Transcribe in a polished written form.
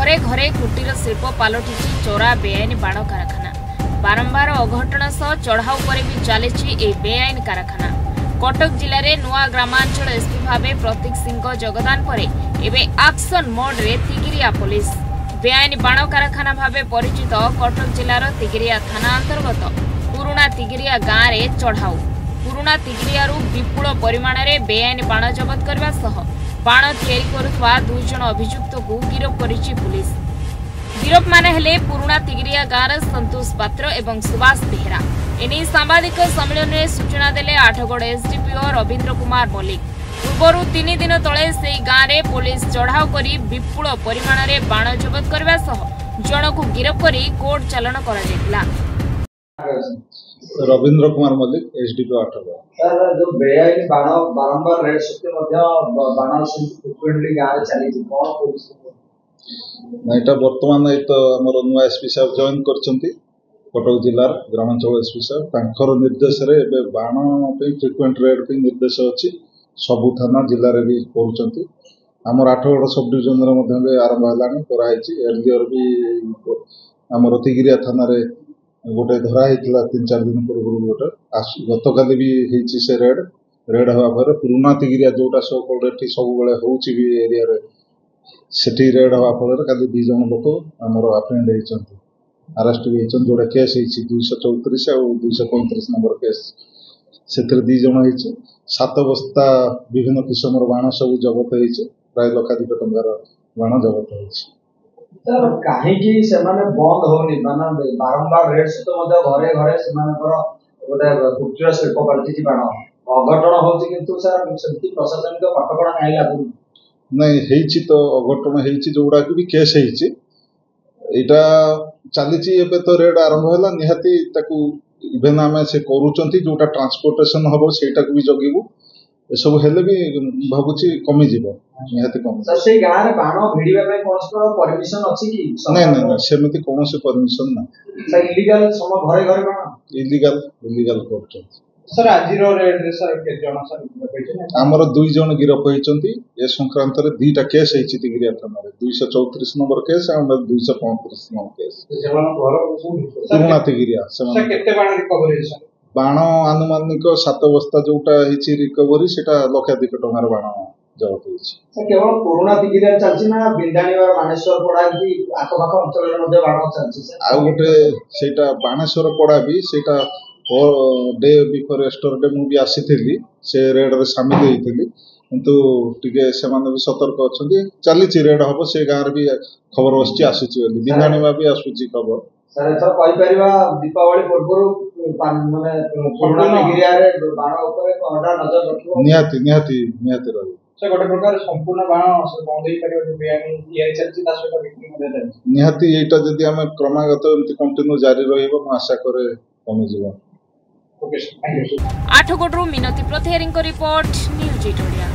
घरे घरे कुटीर शिल्प पलटि चोरा बेआईन बाण कारखाना। बारंबार अघटन सह चढ़ाऊ पर भी चली बेआईन कारखाना। कटक जिले में नुआ ग्रामांचल एसपी भाव प्रतीक सिंह योगदान पर एबे एक्शन मोड रे तिगिरिया पुलिस। बेआईन बाण कारखाना भाव परिचित कटक जिलार तिगिरिया थाना अंतर्गत पुराना तिगिरिया गाँव में चढ़ाऊ। पुराना तिगिरिया विपुल परिमाण में बेआईन बाण जबत करने सह बाण तैयारी करुवा 2 जन अभियुक्त को गिरफ्त करिछि पुलिस। गिरफ माने हेले पुराना तिगिरिया गाँव संतोष पात्र एवं सुभाष बेहेरा। एने सांबादिक सम्मेलन में सूचना देले आठगड़ एसडीपीओ रवींद्र कुमार मल्लिक। पूर्व 3 दिन तले से गाँव में पुलिस चढ़ाऊ करी विपुल परिमाण में बाण जबत करने सह जन को गिरफ्त करी कोर्ट चालान करा। रवींद्र कुमार मल्लिक एसडीपीओ आठगड़। सर जो बेआईन बाण बारंबार रेड सत्य बाण फ्रिक्वेंटली गाँव चली कौन पुलिस एटा वर्तमान आमर नुआ एसपी साहब जॉइन करछंती कटक जिलार ग्रामांचल एसपी साहब तांकर निर्देश रे एबे बाण पे फ्रिक्वेंट रेड पे निर्देश अछि सबु थाना जिल्ला रे भी करूछंती। हमर आठगड़ सब डिवीजन रे मध्ये आरंभ हलानी करा हिची। एर्लियर भी हमर तिगिरिया थाना रे गोटे धरा हितला 3-4 दिन पूर्व गोटे गतकाली भी हिची से रेड हवा पर पुराना तिगिरिया जोटा सो कोडेठी सब बेले होउची भी एरिया रे सेठी रेड हवा फल काली 2 जन लोक आमर अपेंड होइचंती अरेस्ट भी होइचन। जोड़ा केस होइची 234 और 235 नंबर केस सेतिर 2 जन होइची। 7 बस्ता विभिन्न किस्मर बाण सब जबत होइची। प्राय लक्षाधिक टंकार बाण जबत होइची। सर काहे की से माने बंद होनी माने बारंबार रेड सत्य मध्ये घरे घरे से मानकर गोटे कुटीर शिल्प पलटि बाण अघटन होची किंतु सर सेमती प्रशासनिक कटकणा नाही लागू नहीं हेची तो अघटन हेची जोड़ा की भी केस हेची एटा चलीची एबे तो रेड आरंभ होला निहाती ताकू इवेन आमे से करूचंती जोटा ट्रांसपोर्टेशन हबो सेटा को भी जगिबु ए सब हेले भी भाबुची कमी जीवो निहाती कमी। सर से गाँव रे बाण भिड़िबा पे कोनस परमिशन अछि कि नहीं नहीं सेमिति कोनोसी परमिशन ना सर इलीगल सम घरे घरे बाण इलीगल करछन। सर आजिरो रेड रे सर के जण सर कहै हमर 2 जन गिरफ होइचंती ए संक्रांत रे 2टा केस हेची तिगिरिया थाना रे 234 नंबर केस और 235 नंबर केस जवान घर पुराना तिगिरिया सर केते बाण रिकवरी सर बाण आनुमानिक 7 बस्ता जोटा हेची रिकवरी सेटा लक्षाधिक टंकार बाण जबत होइची। सर केवल पुराना तिगिरिया चलची ना बिंदानीवर मानेश्वर पड़ा की आखपाख अंचल रे मध्ये बाण चलची सर आ गोटे सेटा बाणेश्वर पड़ा भी सेटा डे बिफोर एस्टरडे मु भी आसीथिली से रेड रे शामिल होइथिली किंतु टिके से माने भी सतर्क अछंती चलीची रेड हबो से गाँव रे भी खबर बसची आसीची बोली बिंदानीवा भी आसुची खबर। सर एथर कहि परिबा दीपावली पूर्व माने पुराना तिगिरिया रे बाण ऊपर ऑर्डर नजर रखिबो निहाती रही से गोटे प्रकार संपूर्ण बाण से बंद होई परिबो बेआईन तैयारी चलची ता सहित बिक्री मध्ये निहाती एटा जदी हमें क्रमागत एमती कंटिन्यू जारी रहइबो म आशा करे कमी जीवो। आठगड़ मिनती प्रतिहरी रिपोर्ट न्यूज 8 ओडिया।